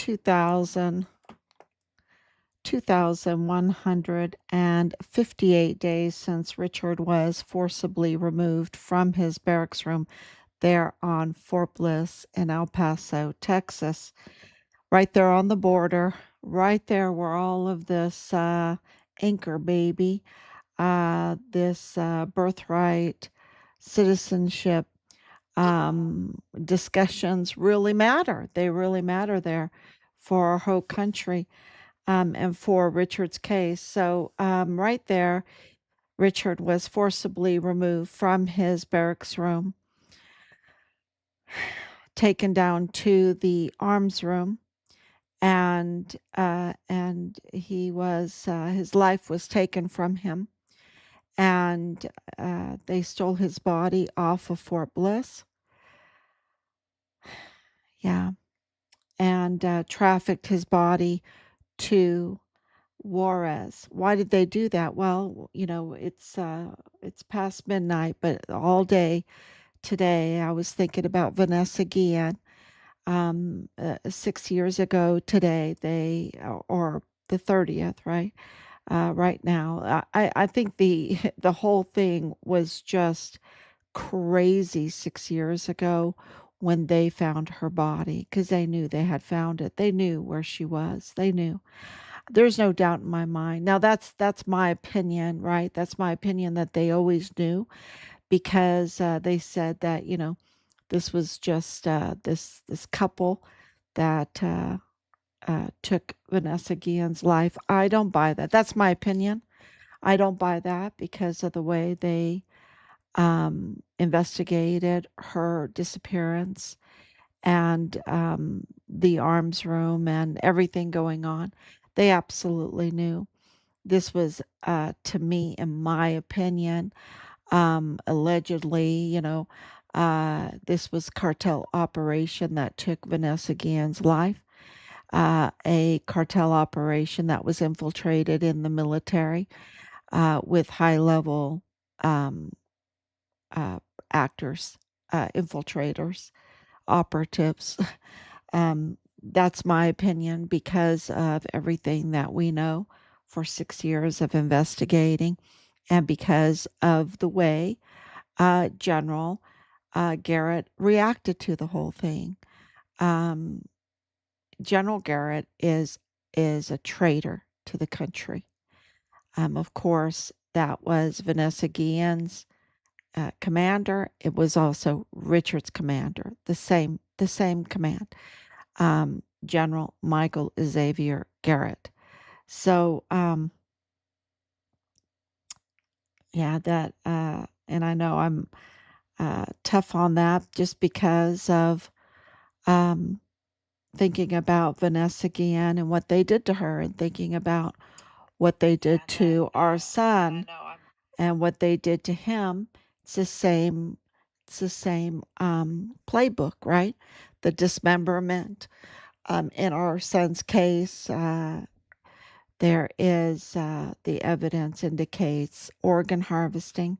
2,000 2,158 days since Richard was forcibly removed from his barracks room there on Fort Bliss in El Paso, Texas, right there on the border, right there where all of this anchor baby, this birthright citizenship discussions really matter. They really matter there for our whole country, and for Richard's case. So, right there, Richard was forcibly removed from his barracks room, taken down to the arms room, and he was his life was taken from him, and they stole his body off of Fort Bliss. Yeah, and trafficked his body to Juarez. Why did they do that? Well, it's past midnight, but all day today I was thinking about Vanessa Guillen. 6 years ago today, or the 30th, right? Right now, I think the whole thing was just crazy 6 years ago when they found her body, because they knew they had found it. They knew where she was. They knew. There's no doubt in my mind. Now that's my opinion, right? That's my opinion that they always knew, because they said that this was just this couple that took Vanessa Guillen's life. I don't buy that. That's my opinion. I don't buy that because of the way they investigated her disappearance, and the arms room and everything going on. They absolutely knew. This was, to me, in my opinion, allegedly, this was cartel operation that took Vanessa Guillen's life. A cartel operation that was infiltrated in the military, with high level um, uh, actors, infiltrators, operatives. That's my opinion because of everything that we know for 6 years of investigating, and because of the way General Garrett reacted to the whole thing. Um, General Garrett is a traitor to the country. Of course, that was Vanessa Guillen's commander. It was also Richard's commander, the same command, General Michael Xavier Garrett. So, yeah, and I know I'm tough on that just because of um, thinking about Vanessa Guillen and what they did to her, and thinking about what they did to our son and what they did to him. It's the same. It's the same playbook, right? The dismemberment. In our son's case, there is the evidence indicates organ harvesting.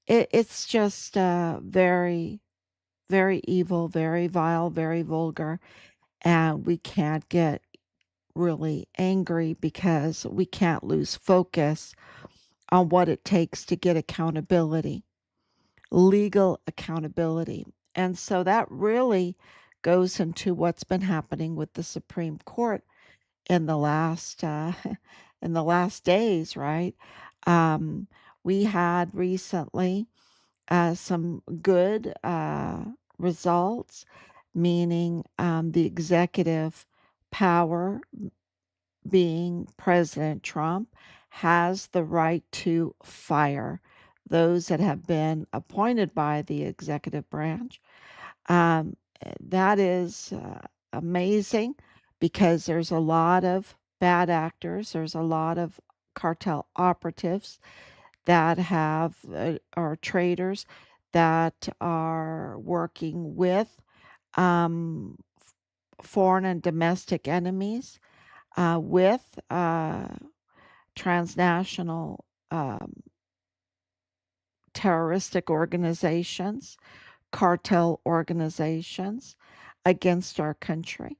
It's just very, very evil, very vile, very vulgar, and we can't get really angry because we can't lose focus on what it takes to get accountability, legal accountability. And so that really goes into what's been happening with the Supreme Court in the last in the last days, right? Um, we had recently some good results, meaning the executive power, being President Trump, has the right to fire those that have been appointed by the executive branch. Um, that is amazing because there's a lot of bad actors, there's a lot of cartel operatives that have are traders that are working with foreign and domestic enemies, with transnational terroristic organizations, cartel organizations against our country.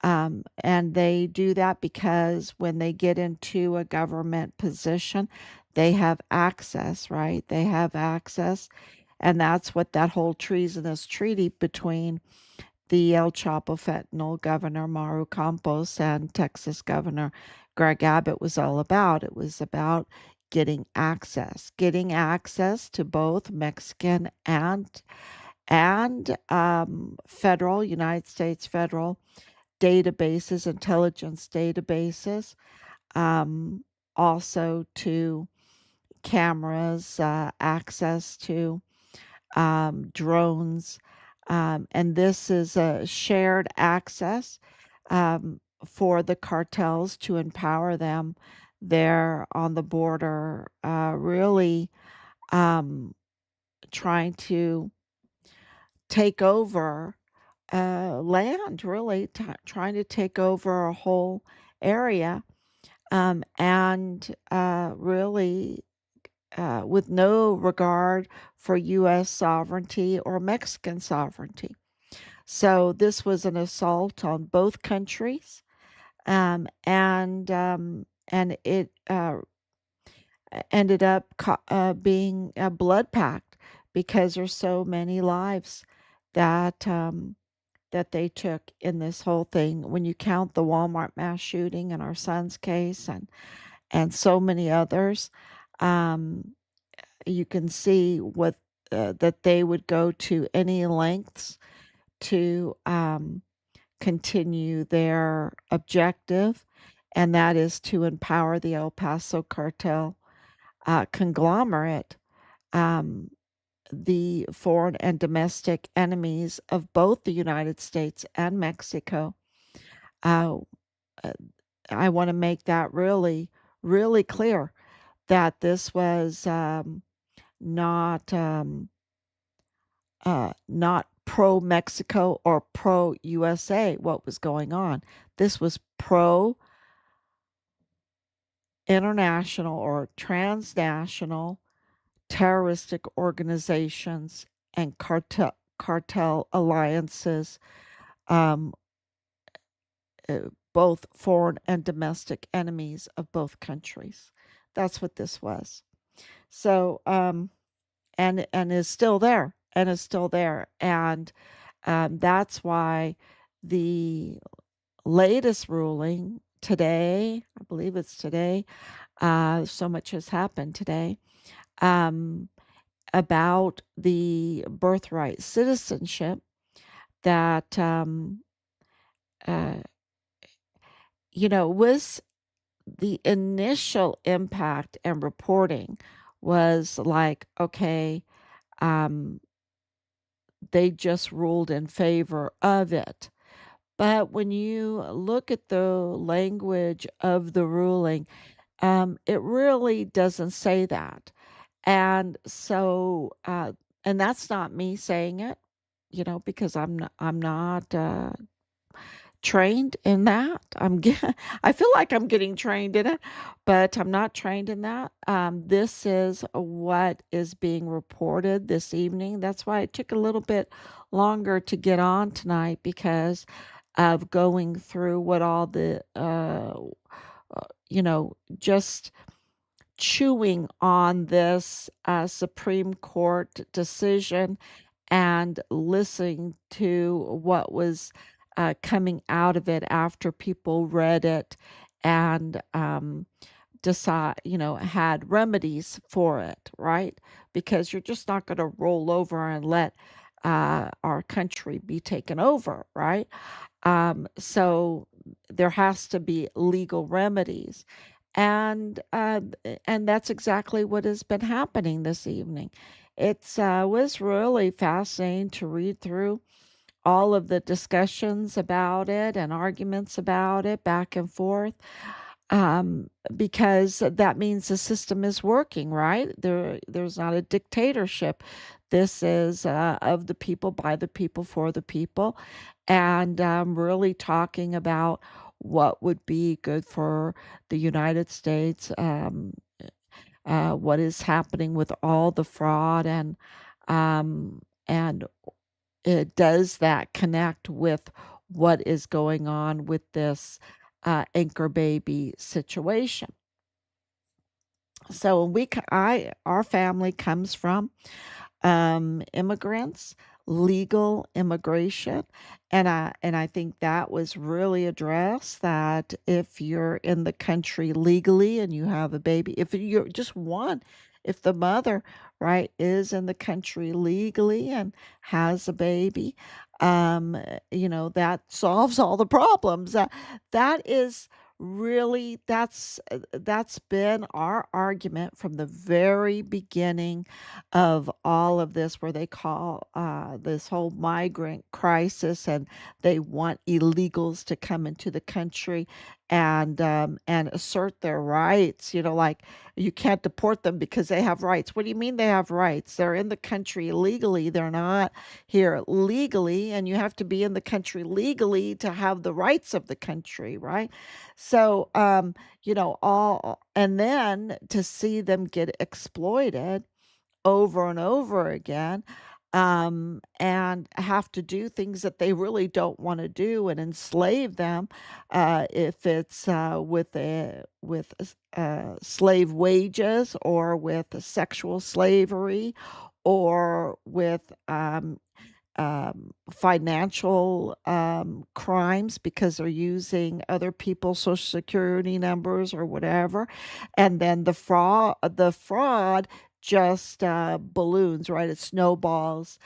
And they do that because when they get into a government position, they have access, right? They have access. And that's what that whole treasonous treaty between the El Chapo fentanyl governor Maru Campos and Texas Governor Greg Abbott was all about. It was about getting access to both Mexican and federal, United States federal databases, intelligence databases, um, also to cameras, access to drones. And this is a shared access for the cartels to empower them there on the border, really um, trying to take over land, really trying to take over a whole area, and really with no regard for U.S. sovereignty or Mexican sovereignty. So this was an assault on both countries, and it ended up being a blood pact because there's so many lives that that they took in this whole thing. When you count the Walmart mass shooting in our son's case and so many others, um, you can see what that they would go to any lengths to continue their objective, and that is to empower the El Paso Cartel conglomerate, um, the foreign and domestic enemies of both the United States and Mexico. Uh, uh, I want to make that really, really clear that this was not not pro Mexico or pro USA. What was going on? This was pro international or transnational terroristic organizations and cartel alliances, um, uh, both foreign and domestic enemies of both countries. That's what this was. So, and is still there, and that's why the latest ruling today, I believe it's today, so much has happened today, um, about the birthright citizenship that, uh, was the initial impact and reporting was like, okay, um, they just ruled in favor of it. But when you look at the language of the ruling, it really doesn't say that. And so, and that's not me saying it, because I'm not trained in that. I feel like I'm getting trained in it, but I'm not trained in that. This is what is being reported this evening. That's why it took a little bit longer to get on tonight because of going through what all the, just chewing on this Supreme Court decision and listening to what was coming out of it after people read it and had remedies for it, right? Because you're just not going to roll over and let our country be taken over, right? So there has to be legal remedies. And that's exactly what has been happening this evening. It's was really fascinating to read through all of the discussions about it and arguments about it back and forth, because that means the system is working, right? There's not a dictatorship. This is of the people, by the people, for the people, and really talking about what would be good for the United States, what is happening with all the fraud, and does that connect with what is going on with this anchor baby situation. So our family comes from immigrants, legal immigration, and I think that was really addressed. That if you're in the country legally and you have a baby, if you're just one, if the mother, right, is in the country legally and has a baby, that solves all the problems. That is really that's been our argument from the very beginning of all of this, where they call this whole migrant crisis, and they want illegals to come into the country and assert their rights. Like, you can't deport them because they have rights. What do you mean they have rights? They're in the country illegally. They're not here legally, and you have to be in the country legally to have the rights of the country, right? So, all, and then to see them get exploited over and over again, and have to do things that they really don't want to do and enslave them, if it's with slave wages, or with sexual slavery, or with financial crimes, because they're using other people's social security numbers or whatever, and then the fraud just balloons, right? It snowballs,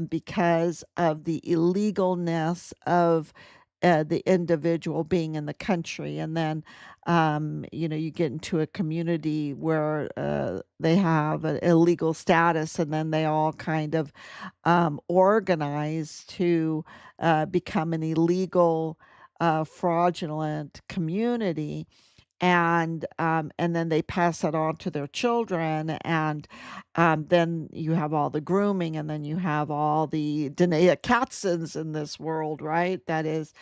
because of the illegalness of the individual being in the country. And then you get into a community where they have an illegal status, and then they all kind of organize to become an illegal, fraudulent community, and then they pass it on to their children, and then you have all the grooming, and then you have all the Danae Katzens in this world, right? That is,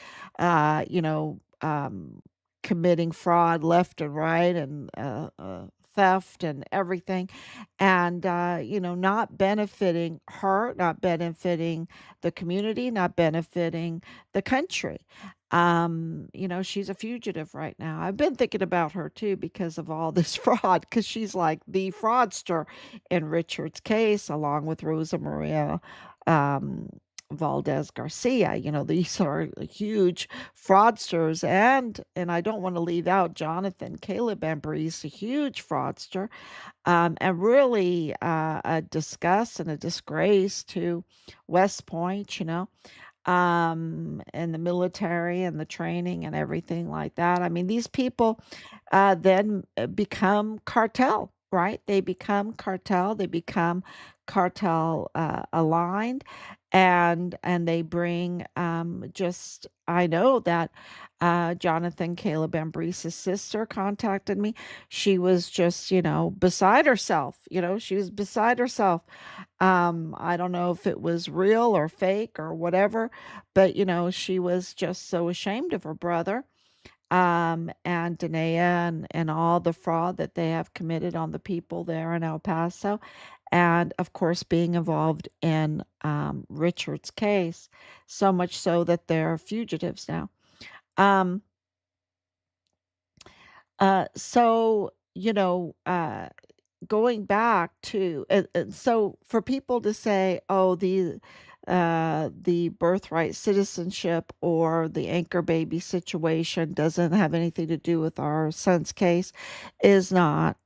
committing fraud left and right, and theft and everything, and not benefiting her, not benefiting the community, not benefiting the country. She's a fugitive right now. I've been thinking about her too, because of all this fraud, because she's like the fraudster in Richard's case, along with Rosa Maria um, Valdez Garcia. These are huge fraudsters, and I don't want to leave out Jonathan Caleb Embry, a huge fraudster, and really a disgust and a disgrace to West Point. And the military and the training and everything like that. I mean, these people then become cartel, right? They become cartel aligned, and they bring just. I know that Jonathan Caleb Embree's sister contacted me. She was just, beside herself. She was beside herself. I don't know if it was real or fake or whatever, but she was just so ashamed of her brother, and Danae, and all the fraud that they have committed on the people there in El Paso, and of course being involved in Richard's case, so much so that they're fugitives now. Um, so going back to, and so for people to say, oh, the birthright citizenship or the anchor baby situation doesn't have anything to do with our son's case, is not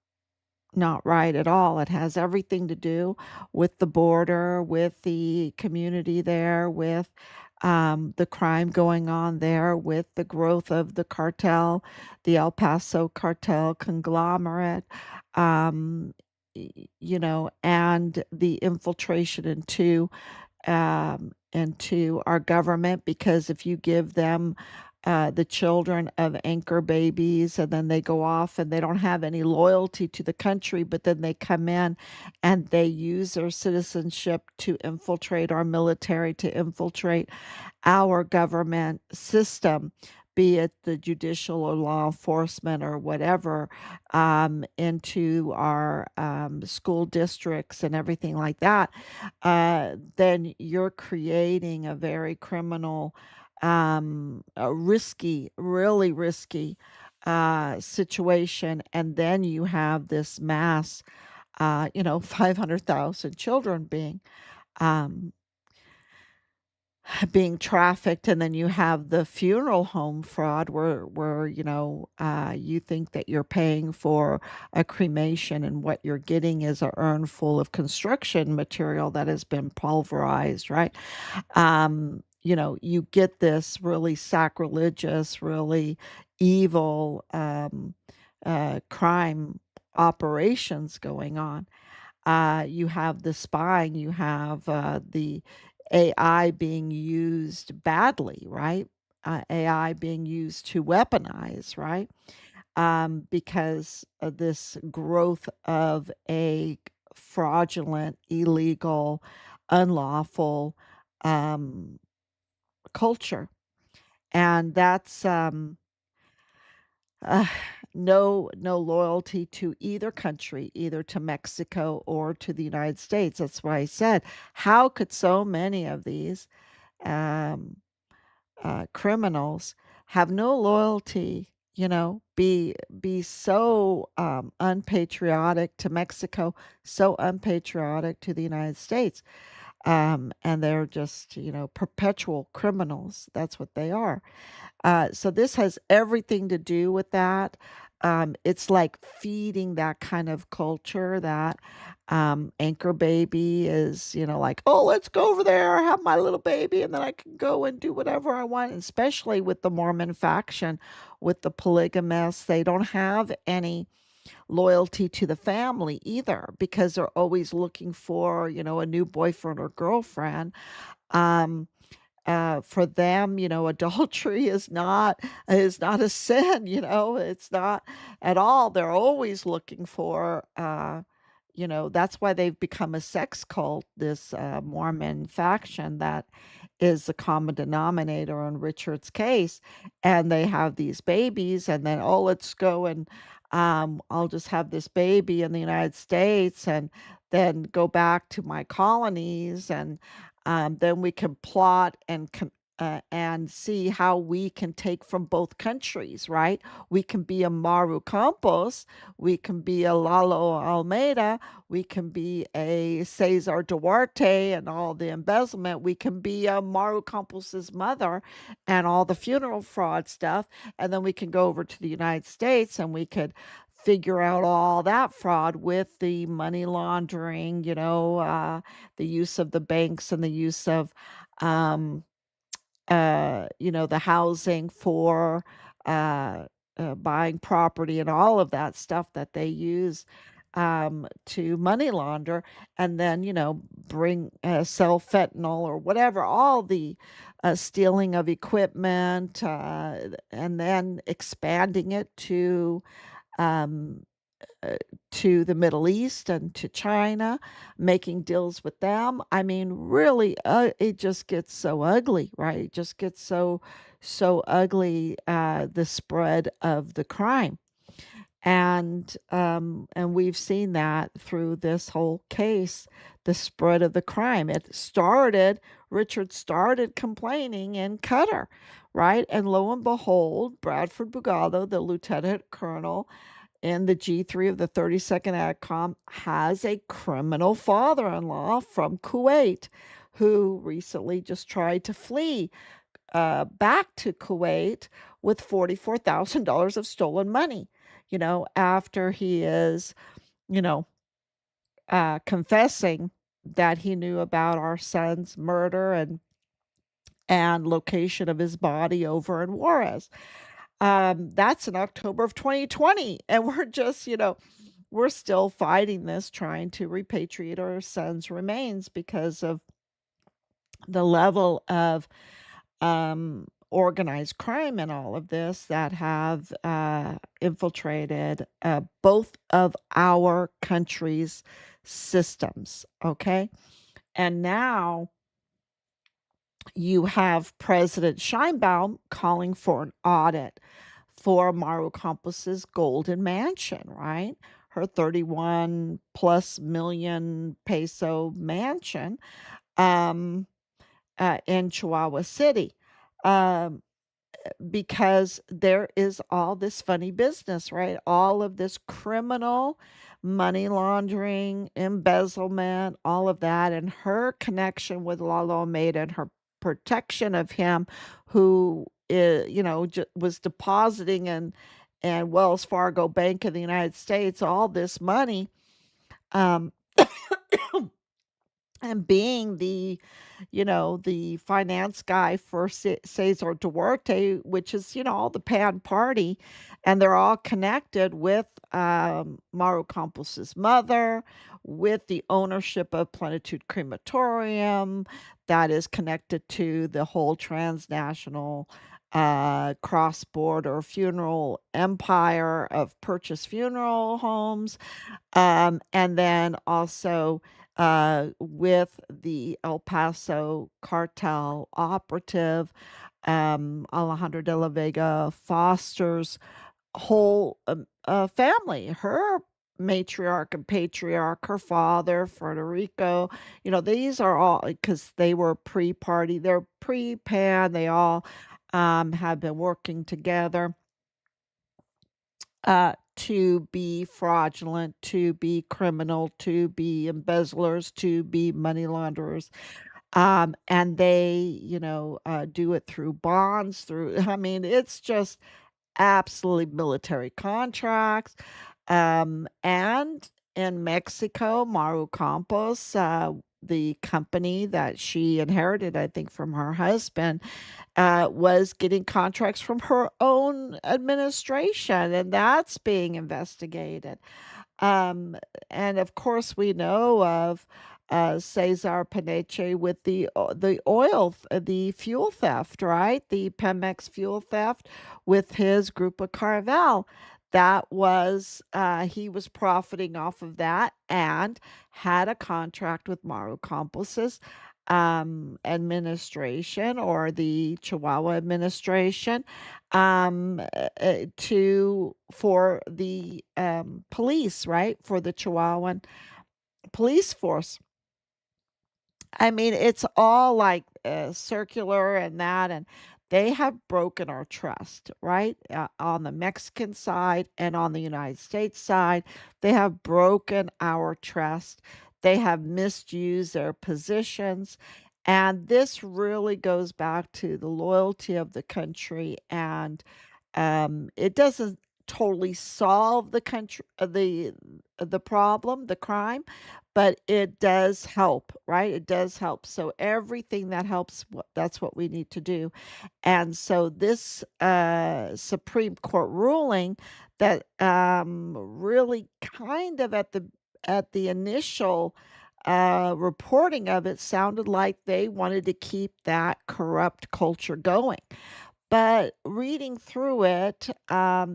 right at all. It has everything to do with the border, with the community there, with the crime going on there, with the growth of the cartel, the El Paso cartel conglomerate, and the infiltration into our government, because if you give them the children of anchor babies, and then they go off and they don't have any loyalty to the country, but then they come in and they use their citizenship to infiltrate our military, to infiltrate our government system, be it the judicial or law enforcement or whatever, into our school districts and everything like that, then you're creating a very criminal a risky, really risky situation. And then you have this mass, 500,000 children um, being trafficked, and then you have the funeral home fraud where you think that you're paying for a cremation, and what you're getting is a urn full of construction material that has been pulverized, right? You get this really sacrilegious, really evil crime operations going on. You have the spying, you have the AI being used badly, right? AI being used to weaponize, right? Because of this growth of a fraudulent, illegal, unlawful um, culture. And that's uh, no loyalty to either country, either to Mexico or to the United States. That's why I said, how could so many of these um, criminals have no loyalty? Be so unpatriotic to Mexico, so unpatriotic to the United States, and they're just perpetual criminals. That's what they are. So this has everything to do with that. It's like feeding that kind of culture that Anchor Baby is, like, oh, let's go over there, have my little baby, and then I can go and do whatever I want. And especially with the Mormon faction, with the polygamists, they don't have any loyalty to the family either because they're always looking for, a new boyfriend or girlfriend. Um, for them, adultery is not a sin, it's not at all. They're always looking for, that's why they've become a sex cult, this Mormon faction that is the common denominator in Richard's case. And they have these babies, and then, oh, let's go and I'll just have this baby in the United States and then go back to my colonies, and then we can plot and see how we can take from both countries, right? We can be a Maru Campos, we can be a Lalo Almeida, we can be a Cesar Duarte and all the embezzlement. We can be a Maru Campos's mother and all the funeral fraud stuff. And then we can go over to the United States and we could figure out all that fraud with the money laundering, the use of the banks and the use of, um, the housing for uh, buying property and all of that stuff that they use to money launder, and then, sell fentanyl or whatever, all the stealing of equipment, and then expanding it um, uh, to the Middle East and to China, making deals with them. I mean, really, it just gets so ugly, right? It just gets so ugly, the spread of the crime. And we've seen that through this whole case, the spread of the crime. Richard started complaining in Qatar, right? And lo and behold, Bradford Bugado, the lieutenant colonel in the G3 of the 32nd AdCom, has a criminal father-in-law from Kuwait who recently just tried to flee back to Kuwait with $44,000 of stolen money, after he is, you know, confessing that he knew about our son's murder and location of his body over in Juarez. That's in October of 2020. And we're just, we're still fighting this, trying to repatriate our son's remains because of the level of organized crime and all of this that have infiltrated both of our country's systems. Okay. And now you have President Scheinbaum calling for an audit for Maru Campos's golden mansion, right? Her 31 plus million peso mansion, um, in Chihuahua City. Um, because there is all this funny business, right? All of this criminal money laundering, embezzlement, all of that, and her connection with Lalo Made and her protection of him, who was depositing in and Wells Fargo Bank in the United States all this money. Um, and being the finance guy for Cesar Duarte, which is, all the Pan party, and they're all connected with Maru Campos's mother, with the ownership of Plenitud Crematorium, that is connected to the whole transnational cross-border funeral empire of Purchase Funeral Homes, and then also with the El Paso Cartel operative, Alejandra de la Vega Foster's whole family, her matriarch and patriarch, her father, Federico, these are all because they were pre-party, they're pre-pan, they all have been working together to be fraudulent, to be criminal, to be embezzlers, to be money launderers. And they, do it through bonds, I mean, it's just absolutely military contracts. And in Mexico, Maru Campos, the company that she inherited, I think, from her husband, was getting contracts from her own administration, and that's being investigated. Um, and of course, we know of Cesar Paneche with the the fuel theft, right? The Pemex fuel theft with his group of Carvel. That was he was profiting off of that and had a contract with Maru Campos's administration, or the Chihuahua administration, to for the police, right? For the Chihuahuan police force. I mean, it's all like circular and that, and they have broken our trust, right? On the Mexican side and on the United States side, they have broken our trust. They have misused their positions. And this really goes back to the loyalty of the country. And it doesn't totally solve the country, the problem, the crime, but it does help, right? It does help. So everything that helps, that's what we need to do. And so this Supreme Court ruling that really kind of at the initial reporting of it sounded like they wanted to keep that corrupt culture going. But reading through it,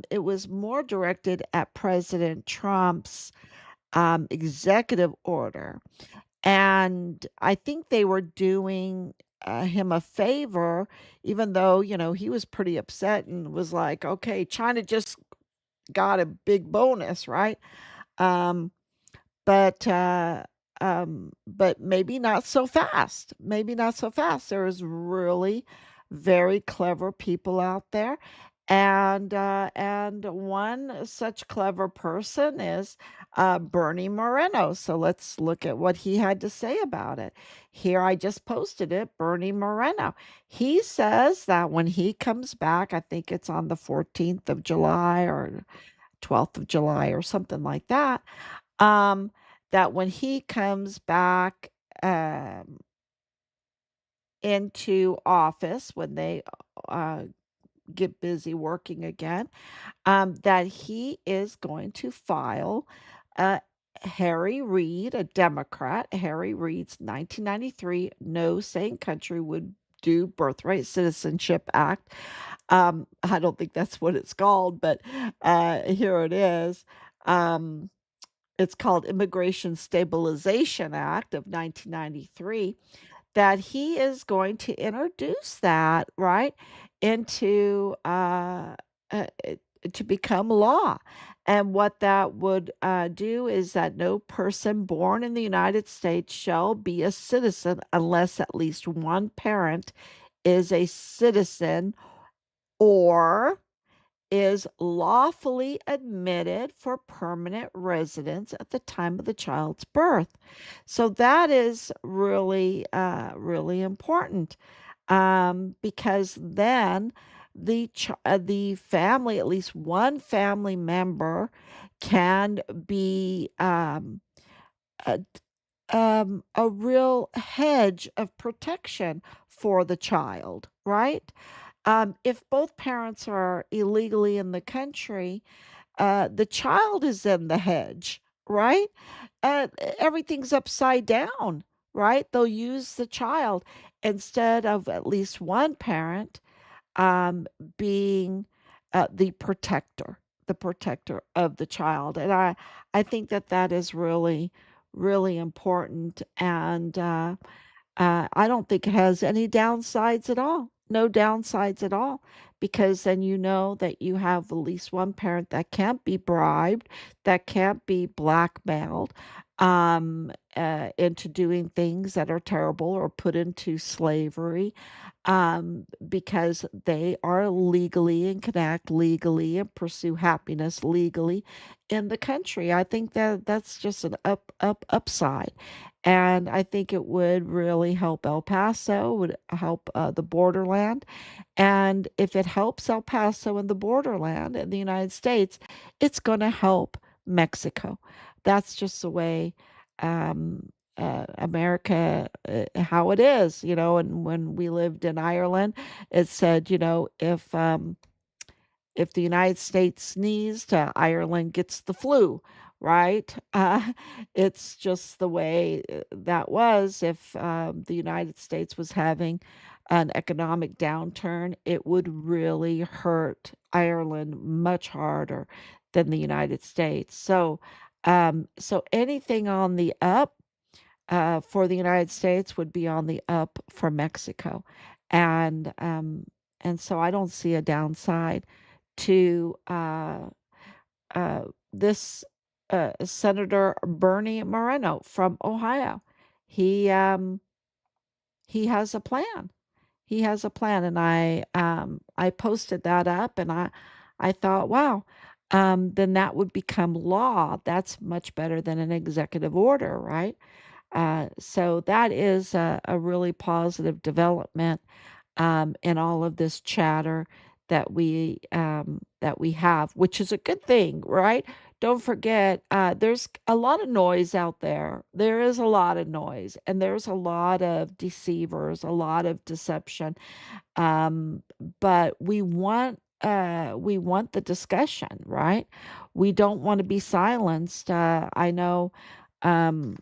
it was more directed at President Trump's executive order. And I think they were doing him a favor, even though, he was pretty upset and was like, okay, China just got a big bonus, right? Um, but maybe not so fast. Maybe not so fast. There is really very clever people out there, and one such clever person is Bernie Moreno. So let's look at what he had to say about it. Here, I just posted it. Bernie Moreno. He says that when he comes back, I think it's on the 14th of July or 12th of July or something like that, um, that when he comes back um, into office, when they uh, get busy working again, that he is going to file uh, Harry Reid, a Democrat, Harry Reid's 1993 No Sane Country Would Do Birthright Citizenship Act. I don't think that's what it's called, but here it is. Um, it's called Immigration Stabilization Act of 1993, that he is going to introduce that, right, into to become law. And what that would do is that no person born in the United States shall be a citizen unless at least one parent is a citizen or is lawfully admitted for permanent residence at the time of the child's birth. So that is really, really important, because then the family, at least one family member, can be a, a real hedge of protection for the child, right? If both parents are illegally in the country, the child is in the hedge, right? Everything's upside down, right? They'll use the child instead of at least one parent um, being the protector of the child. And I think that that is really, really important. And I don't think it has any downsides at all. No downsides at all, because then you know that you have at least one parent that can't be bribed, that can't be blackmailed into doing things that are terrible or put into slavery, because they are legally and can act legally and pursue happiness legally in the country. I think that that's just an upside. And I think it would really help El Paso, would help the borderland. And if it helps El Paso and the borderland in the United States, it's going to help Mexico. That's just the way America, how it is, you know. And when we lived in Ireland, it said, you know, if the United States sneezed, Ireland gets the flu, right? It's just the way that was. If the United States was having an economic downturn, it would really hurt Ireland much harder than the United States. So anything on the up for the United States would be on the up for Mexico, and um, and so I don't see a downside to uh, this Senator Bernie Moreno from Ohio. He um, he has a plan. He has a plan, and I posted that up, and I thought, wow, then that would become law. That's much better than an executive order, right? So that is a really positive development in all of this chatter that we have, which is a good thing, right? Don't forget, there's a lot of noise out there. There is a lot of noise, and there's a lot of deceivers, a lot of deception. Um, but we want the discussion, right? We don't want to be silenced. I know um,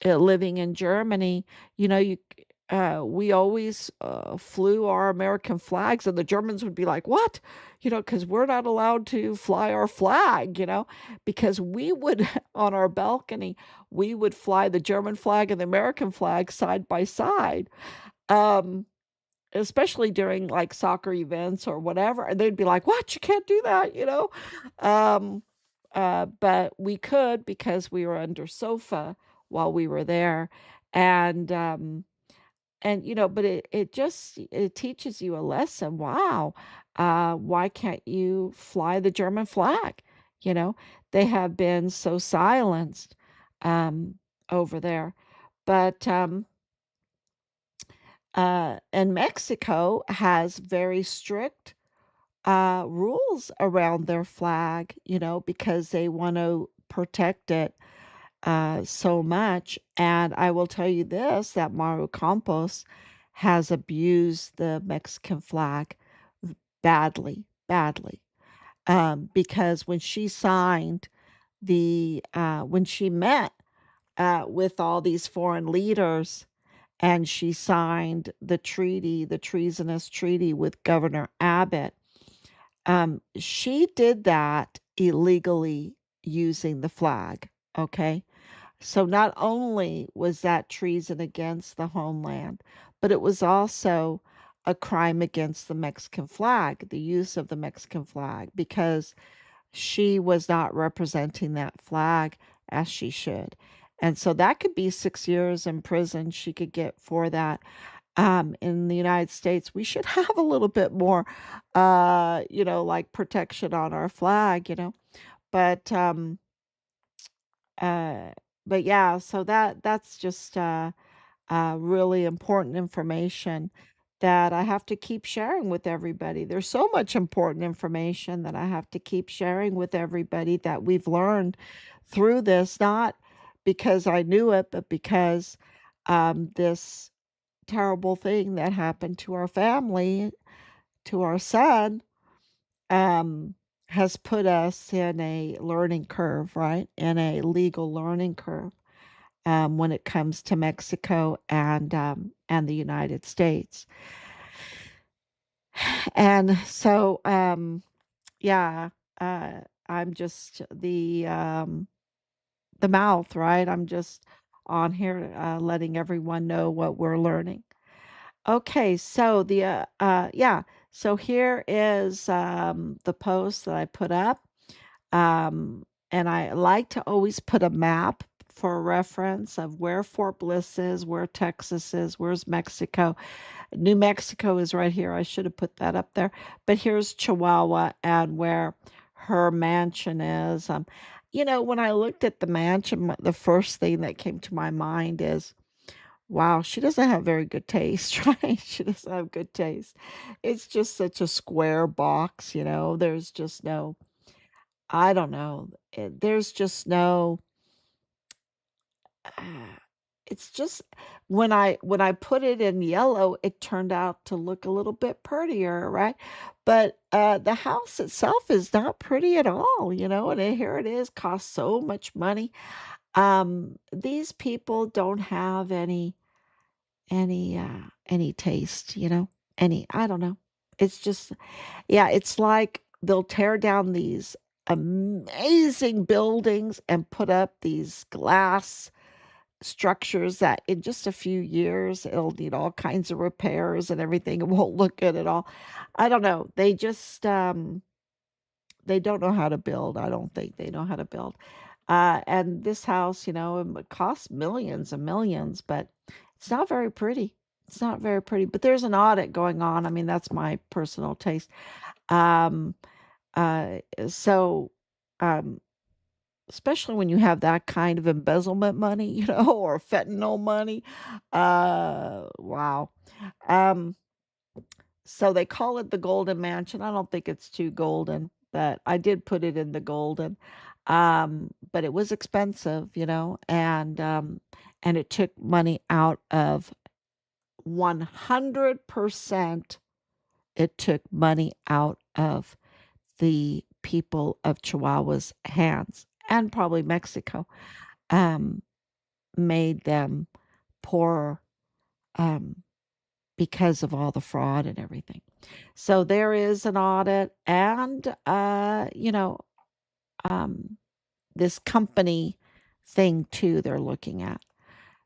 living in Germany, you know, we always flew our American flags, and the Germans would be like, "What?" You know, because we're not allowed to fly our flag, you know, because we would on our balcony, we would fly the German flag and the American flag side by side. Um, Especially during like soccer events or whatever, and they'd be like, "What? You can't do that," you know? Um, but we could because we were under sofa while we were there, and you know, but it just it teaches you a lesson. Wow, why can't you fly the German flag? You know, they have been so silenced um, over there, but and Mexico has very strict rules around their flag, you know, because they want to protect it so much. And I will tell you this, that Maru Campos has abused the Mexican flag badly, badly. Because when she signed when she met with all these foreign leaders, and she signed the treaty, the treasonous treaty with Governor Abbott. She did that illegally using the flag. Okay. So not only was that treason against the homeland, but it was also a crime against the Mexican flag, the use of the Mexican flag, because she was not representing that flag as she should. And so that could be 6 years in prison she could get for that. in the United States, we should have a little bit more, like protection on our flag. But uh, but yeah, so that's just really important information that I have to keep sharing with everybody. There's so much important information that I have to keep sharing with everybody that we've learned through this, not because I knew it, but because this terrible thing that happened to our family, to our son, um, has put us in a learning curve, right? In a legal learning curve when it comes to Mexico and the United States. And so, yeah, uh, I'm just the mouth, right? I'm just on here letting everyone know what we're learning. Okay, so yeah, so here is the post that I put up. And I like to always put a map for reference of where Fort Bliss is, where Texas is, where's Mexico. New Mexico is right here. I should have put that up there. But here's Chihuahua and where her mansion is. When I looked at the mansion, the first thing that came to my mind is, wow, she doesn't have very good taste, right? She doesn't have good taste. It's just such a square box. There's just no, I don't know. There's just no ah, it's just when I put it in yellow, it turned out to look a little bit prettier, right? But the house itself is not pretty at all, and here it is, costs so much money. These people don't have any taste. I don't know. It's just yeah, it's like they'll tear down these amazing buildings and put up these glass structures that in just a few years it'll need all kinds of repairs and everything. It won't look good at all. I don't know. They don't know how to build. I don't think they know how to build. And this house, it costs millions and millions, but it's not very pretty. It's not very pretty. But there's an audit going on. I mean, that's my personal taste. Um, so, um, especially when you have that kind of embezzlement money, or fentanyl money. Wow. Um, so they call it the Golden Mansion. I don't think it's too golden, but I did put it in the golden. But it was expensive, and it took money out of 100%. It took money out of the people of Chihuahua's hands and probably Mexico, um, made them poorer, um, because of all the fraud and everything. So there is an audit and, um, this company thing too they're looking at.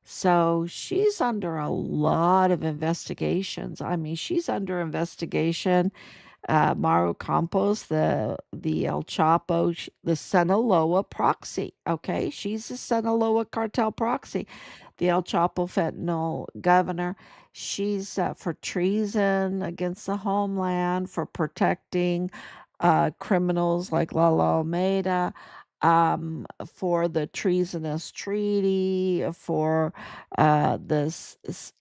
So she's under a lot of investigations. I mean, she's under investigation. Maru Campos, the El Chapo, the Sinaloa proxy. Okay, she's the Sinaloa cartel proxy, the El Chapo fentanyl governor. She's for treason against the homeland, for protecting criminals like Lala Almeida, for the treasonous treaty, for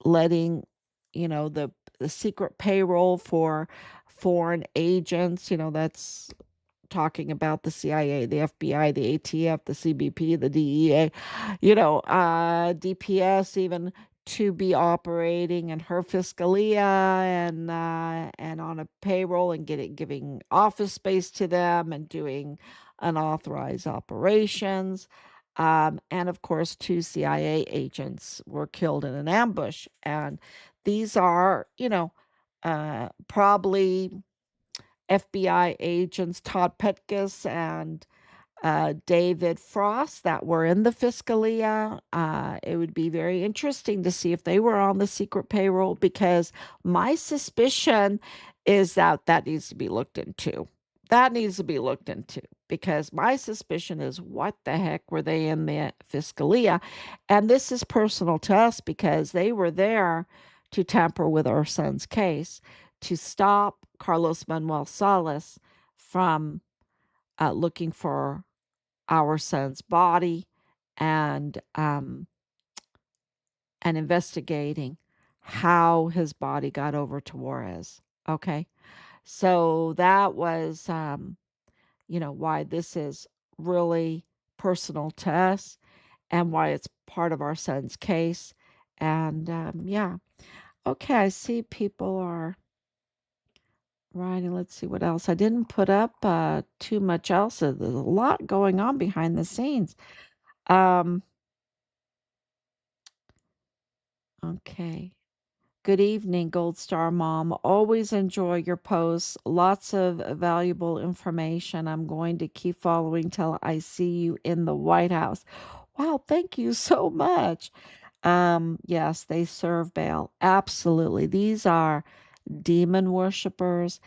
letting the secret payroll for foreign agents. That's talking about the CIA, the FBI, the ATF, the CBP, the DEA, DPS even, to be operating in her fiscalia and on a payroll and giving office space to them and doing unauthorized operations. And of course, two CIA agents were killed in an ambush. And these are, probably FBI agents Todd Petkus and David Frost that were in the Fiscalia. It would be very interesting to see if they were on the secret payroll because my suspicion is that that needs to be looked into. That needs to be looked into because my suspicion is what the heck were they in the Fiscalia? And this is personal to us because they were there to tamper with our son's case to stop Carlos Manuel Salas from looking for our son's body and investigating how his body got over to Juarez. Okay. So that was, why this is really personal to us and why it's part of our son's case. And yeah. Okay. I see people are writing. Let's see what else. I didn't put up too much else. There's a lot going on behind the scenes. Um, okay. Good evening, Gold Star Mom. Always enjoy your posts. Lots of valuable information. I'm going to keep following till I see you in the White House. Wow, thank you so much. Yes, they serve Baal. Absolutely. These are demon worshippers.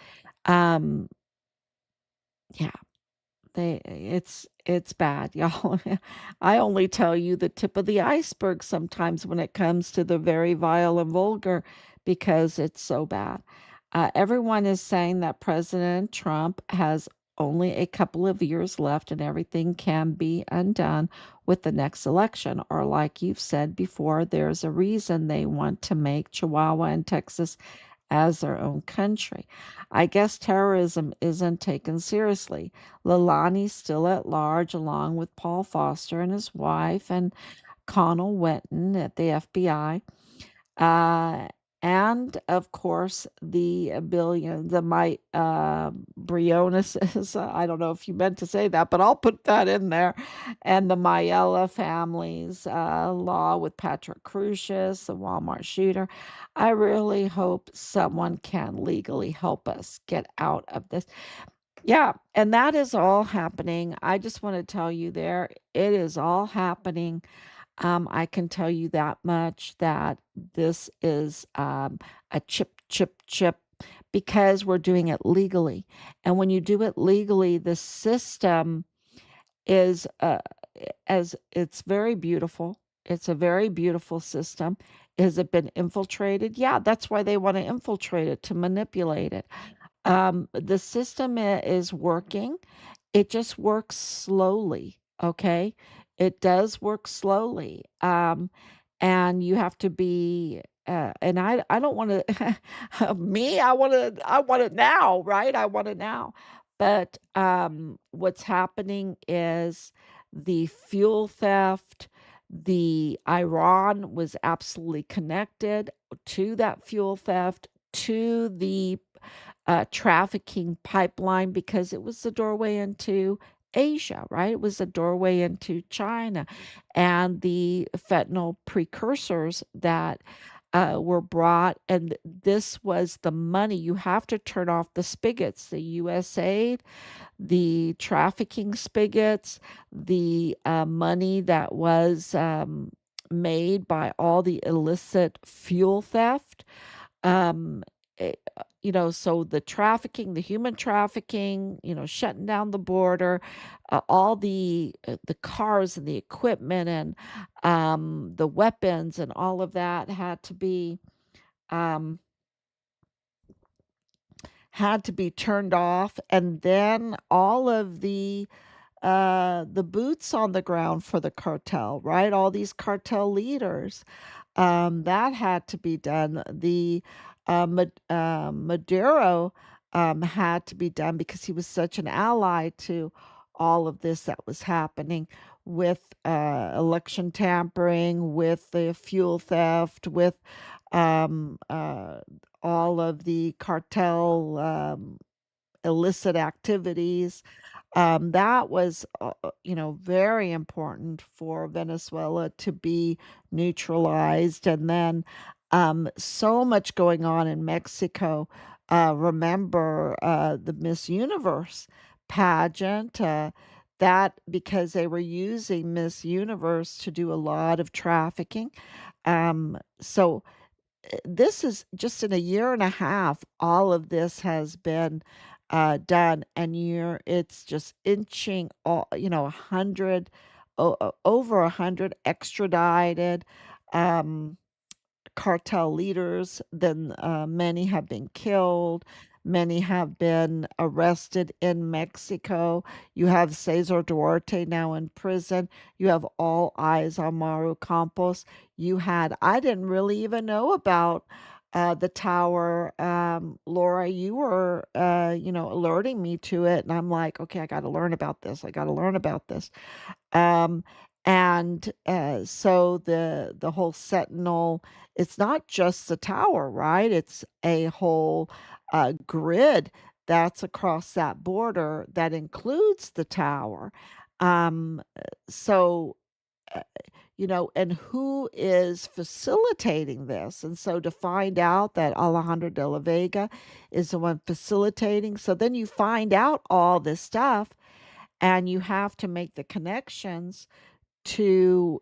Um, yeah, it's bad, y'all. I only tell you the tip of the iceberg sometimes when it comes to the very vile and vulgar because it's so bad. Everyone is saying that President Trump has only a couple of years left and everything can be undone with the next election. Or, like you've said before, there's a reason they want to make Chihuahua and Texas as their own country. I guess terrorism isn't taken seriously. Lalani's still at large, along with Paul Foster and his wife, and Connell Wenton at the FBI. Uh, and of course, Briones, I don't know if you meant to say that, but I'll put that in there. And the Mayella families, law with Patrick Crucius, the Walmart shooter. I really hope someone can legally help us get out of this. Yeah, and that is all happening. I just want to tell you there, it is all happening. I can tell you that much that this is a chip, because we're doing it legally. And when you do it legally, the system is, as it's very beautiful. It's a very beautiful system. Has it been infiltrated? Yeah, that's why they want to infiltrate it, to manipulate it. The system is working. It just works slowly, okay? It does work slowly. And you have to be and I don't want to me, I want it now, right? I want it now. But what's happening is the fuel theft, the Iran was absolutely connected to that fuel theft, to the trafficking pipeline because it was the doorway into Asia, right? It was the doorway into China and the fentanyl precursors that were brought. And this was the money. You have to turn off the spigots, the USAID, the trafficking spigots, the money that was made by all the illicit fuel theft. Um, so the trafficking, the human trafficking, shutting down the border, all the cars and the equipment and the weapons and all of that um, had to be turned off, and then all of the boots on the ground for the cartel, right? All these cartel leaders, that had to be done. The Maduro had to be done because he was such an ally to all of this that was happening with election tampering, with the fuel theft, with um, uh, all of the cartel illicit activities. That was, very important for Venezuela to be neutralized. And then so much going on in Mexico. Remember the Miss Universe pageant? That because they were using Miss Universe to do a lot of trafficking. So this is just in a year and a half, all of this has been done, and it's just inching, 100, over 100 extradited, um, cartel leaders. Then many have been killed. Many have been arrested in Mexico. You have Cesar Duarte now in prison. You have all eyes on Maru Campos. I didn't really even know about the tower. Laura, you were, alerting me to it. And I'm like, okay, I got to learn about this. I got to learn about this. Um, and so the whole Sentinel, it's not just the tower, right? It's a whole grid that's across that border that includes the tower. So uh, and who is facilitating this? And so to find out that Alejandro de la Vega is the one facilitating, so then you find out all this stuff and you have to make the connections to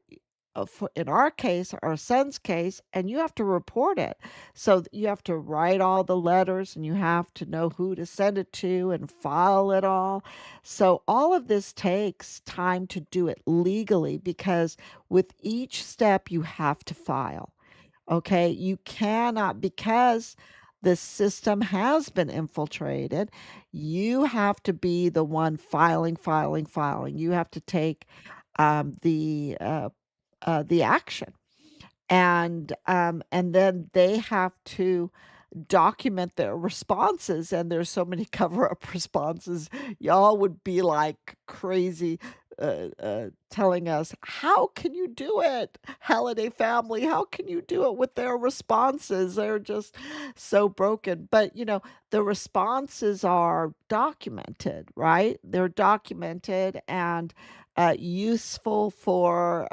in our case, our son's case, and you have to report it. So you have to write all the letters and you have to know who to send it to and file it all. So all of this takes time to do it legally because with each step you have to file. Okay, you cannot, because the system has been infiltrated, you have to be the one filing, filing, filing. You have to take the action, and then they have to document their responses, and there's so many cover-up responses. Y'all would be like crazy telling us, how can you do it, Halliday family? How can you do it with their responses? They're just so broken. But the responses are documented, right? They're documented and useful for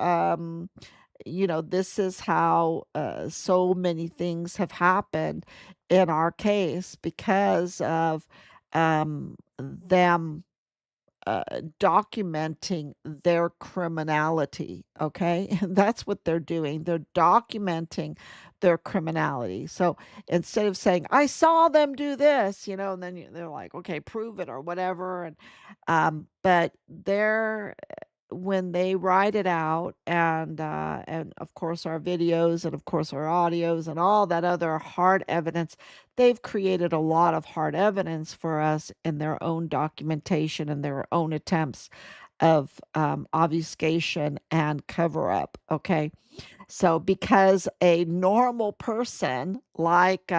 this is how so many things have happened in our case because of them documenting their criminality. Okay. And that's what they're doing. They're documenting their criminality. So instead of saying, I saw them do this, and then they're like, okay, prove it or whatever. But they're when they write it out, and of course our videos and of course our audios and all that other hard evidence, they've created a lot of hard evidence for us in their own documentation and their own attempts of obfuscation and cover up. Okay, so because a normal person like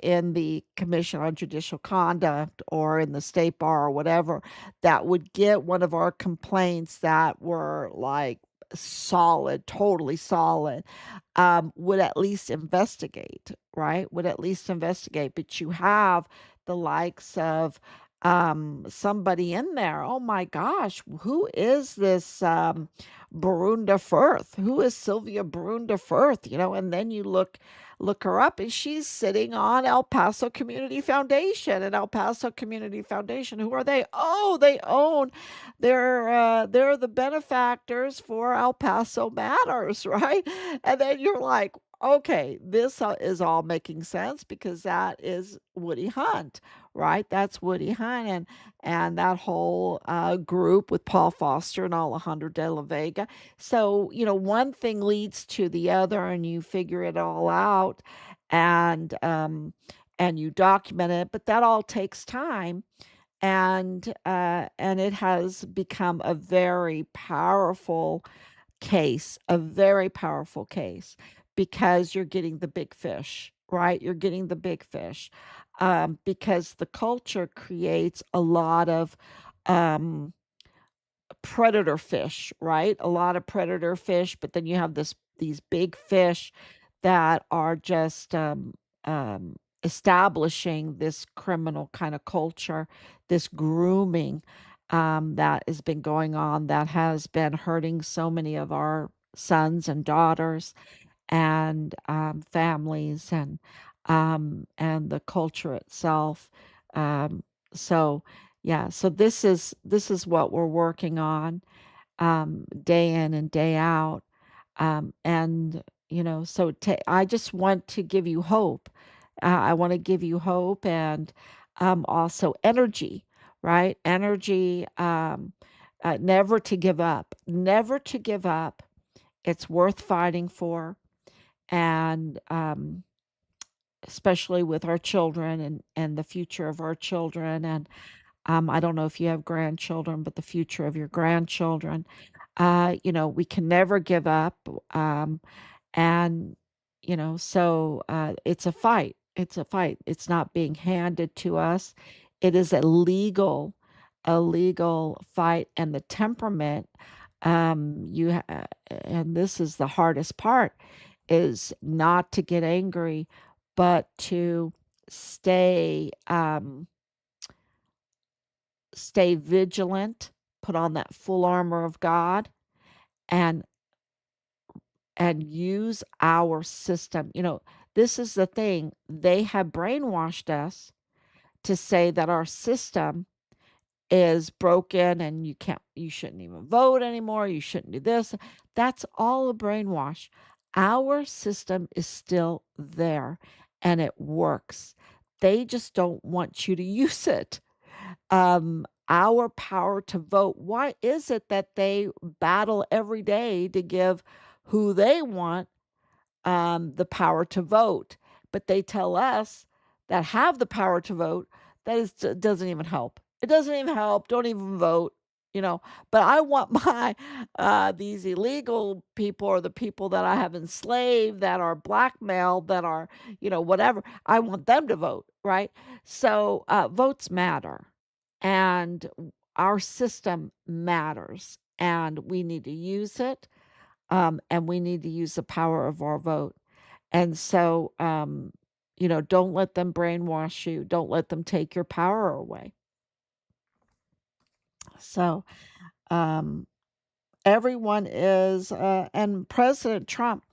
in the Commission on Judicial Conduct or in the State Bar or whatever, that would get one of our complaints that were like solid, totally solid, would at least investigate, right? Would at least investigate. But you have the likes of somebody in there. Oh my gosh, who is this Barunda Firth? Who is Sylvia Barunda Firth? And then you look her up, and she's sitting on El Paso Community Foundation. And El Paso Community Foundation, who are they? Oh, they own, they're the benefactors for El Paso Matters, right? And then you're like, okay, this is all making sense because that is Woody Hunt, right? That's Woody Hunt, and that whole group with Paul Foster and Alejandro de la Vega. So one thing leads to the other, and you figure it all out, and you document it. But that all takes time, and it has become a very powerful case because you're getting the big fish, right? You're getting the big fish because the culture creates a lot of um, predator fish, right? A lot of predator fish, but then you have these big fish that are just establishing this criminal kind of culture, this grooming that has been going on, that has been hurting so many of our sons and daughters and families and the culture itself. Um, so yeah, so this is what we're working on day in and day out. And so I just want to give you hope. I want to give you hope and also energy, right? Energy, never to give up, never to give up. It's worth fighting for. and especially with our children and the future of our children. And I don't know if you have grandchildren, but the future of your grandchildren. We can never give up. And, so it's a fight. It's a fight. It's not being handed to us. It is a legal fight. And the temperament, and this is the hardest part, is not to get angry, but to stay, stay vigilant, put on that full armor of God, and use our system. This is the thing. They have brainwashed us to say that our system is broken and you shouldn't even vote anymore. You shouldn't do this. That's all a brainwash. Our system is still there and it works. They just don't want you to use it. Our power to vote. Why is it that they battle every day to give who they want the power to vote? But they tell us that have the power to vote that doesn't even help. It doesn't even help. Don't even vote. You know, but I want my these illegal people or the people that I have enslaved, that are blackmailed, that are, whatever. I want them to vote, right? So votes matter, and our system matters, and we need to use it, and we need to use the power of our vote. And so, don't let them brainwash you. Don't let them take your power away. So, um, everyone is, and President Trump,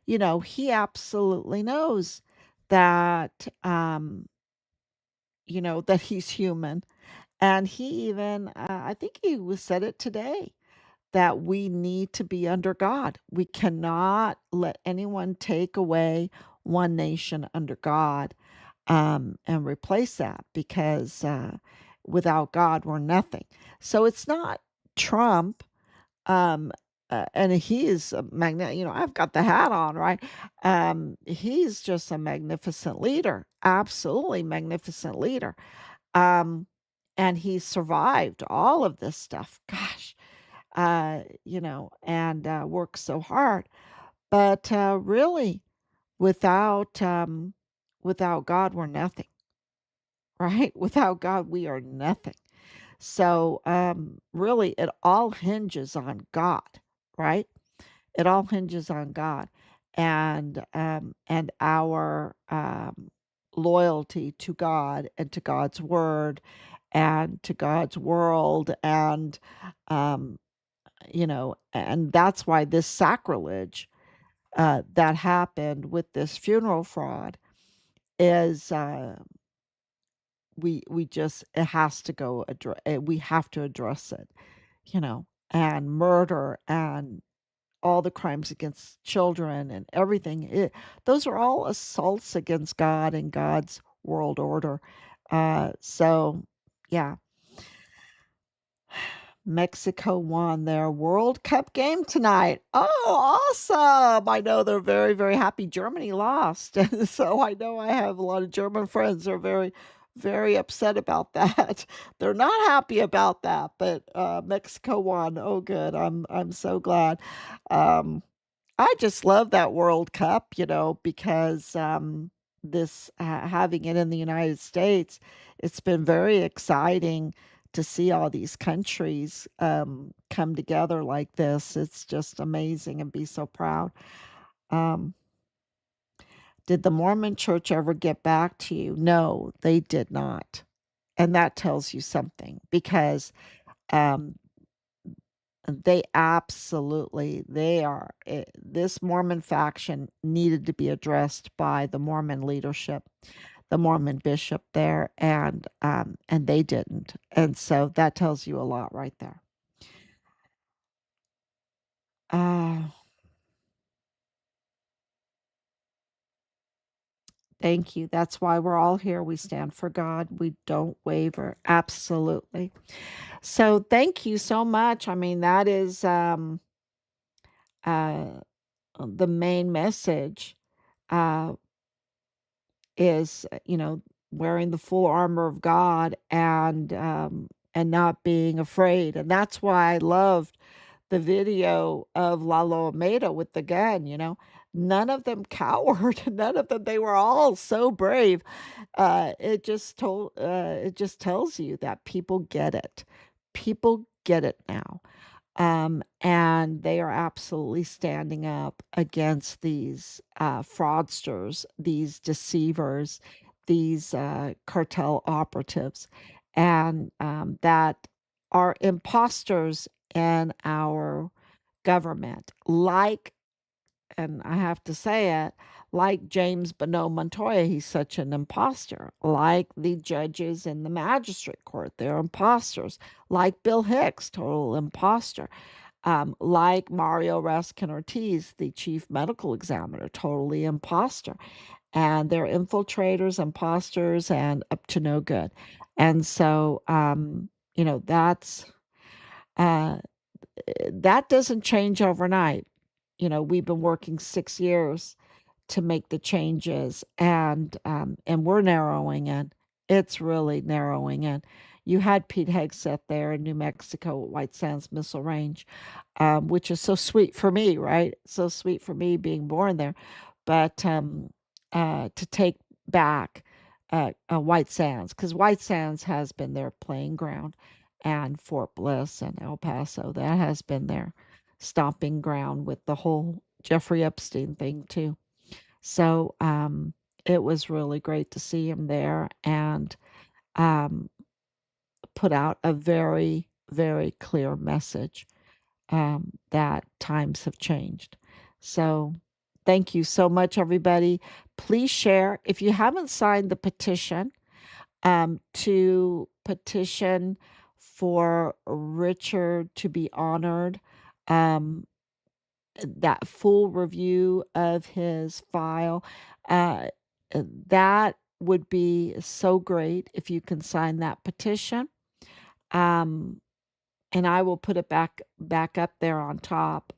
he absolutely knows that, that he's human. And he even, I think he was said it today, that we need to be under God. We cannot let anyone take away one nation under God, and replace that, because without God, we're nothing. So it's not Trump. Um, and he is a I've got the hat on, right? He's just a magnificent leader, absolutely magnificent leader. Um, and he survived all of this stuff. Gosh, and worked so hard. But really, without God, we're nothing, right? Without God, we are nothing. So really, it all hinges on God, right? It all hinges on God, and our loyalty to God and to God's word and to God's world, um, and that's why this sacrilege that happened with this funeral fraud is, we just it has to go we have to address it, and murder and all the crimes against children and everything. Those are all assaults against God and God's world order. So yeah, Mexico won their World Cup game tonight. Oh, awesome. I know they're very, very happy. Germany lost. And so I know I have a lot of German friends who are very, very upset about that. They're not happy about that, but Mexico won. Oh, good. I'm so glad. Um, I just love that World Cup, because this having it in the United States, it's been very exciting to see all these countries come together like this. It's just amazing and be so proud. Um, did the Mormon church ever get back to you? No, they did not. And that tells you something, because um, they absolutely they are this Mormon faction needed to be addressed by the Mormon leadership, the Mormon bishop there, and they didn't. And so that tells you a lot right there. Uh, Thank you. That's why we're all here. We stand for God. We don't waver. Absolutely. So thank you so much. I mean, that is uh the main message. uh, is, wearing the full armor of God and not being afraid. And that's why I loved the video of Lalo Almeida with the gun, None of them cowered. None of them. They were all so brave. It just tells you that people get it. People get it now. And they are absolutely standing up against these fraudsters, these deceivers, these cartel operatives, and that are imposters in our government, like, and I have to say it, like James Bonneau Montoya, he's such an imposter. Like the judges in the magistrate court, they're imposters. Like Bill Hicks, total imposter. Like Mario Raskin Ortiz, the chief medical examiner, totally imposter. And they're infiltrators, imposters, and up to no good. And so, uh, that doesn't change overnight. We've been working 6 years to make the changes, and we're narrowing in. It's really narrowing in. You had Pete Hegseth there in New Mexico at White Sands Missile Range, which is so sweet for me, right? So sweet for me being born there. But to take back White Sands, because White Sands has been their playing ground, and Fort Bliss and El Paso, that has been their stomping ground with the whole Jeffrey Epstein thing, too. So it was really great to see him there and um, put out a very, very clear message that times have changed. So thank you so much, everybody. Please share. If you haven't signed the petition, to petition for Richard to be honored, um, that full review of his file, uh, that would be so great if you can sign that petition. Um, and I will put it back up there on top.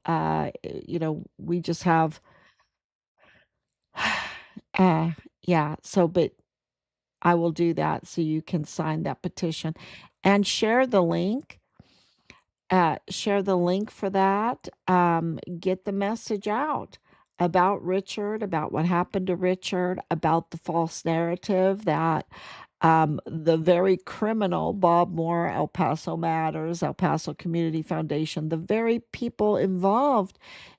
We just have uh yeah, so but I will do that so you can sign that petition and share the link for that. Get the message out about Richard, about what happened to Richard, about the false narrative that the very criminal Bob Moore, El Paso Matters, El Paso Community Foundation, the very people involved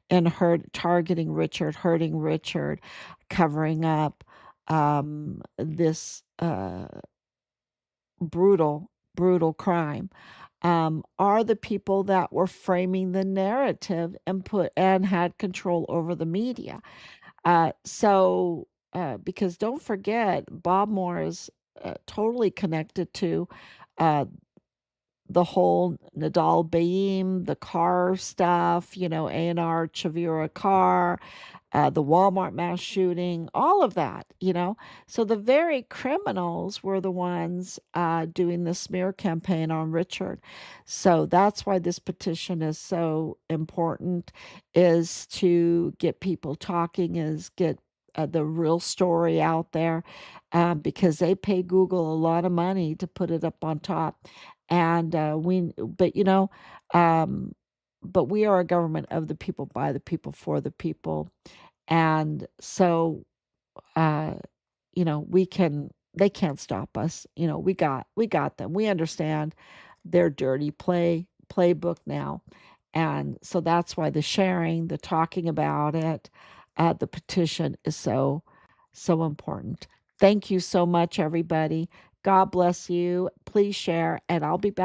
in targeting Richard, hurting Richard, covering up this brutal, brutal crime, are the people that were framing the narrative and had control over the media. Because don't forget, Bob Moore is totally connected to uh, the whole Nadal Baim, the car stuff, A&R Chavira car, the Walmart mass shooting, all of that. So the very criminals were the ones doing the smear campaign on Richard. So that's why this petition is so important, is to get people talking, is get the real story out there, because they pay Google a lot of money to put it up on top. And um, but we are a government of the people, by the people, for the people. And so, uh, they can't stop us. We got them. We understand their dirty playbook now. And so that's why the sharing, the talking about it, the petition is so, so important. Thank you so much, everybody. God bless you. Please share, and I'll be back.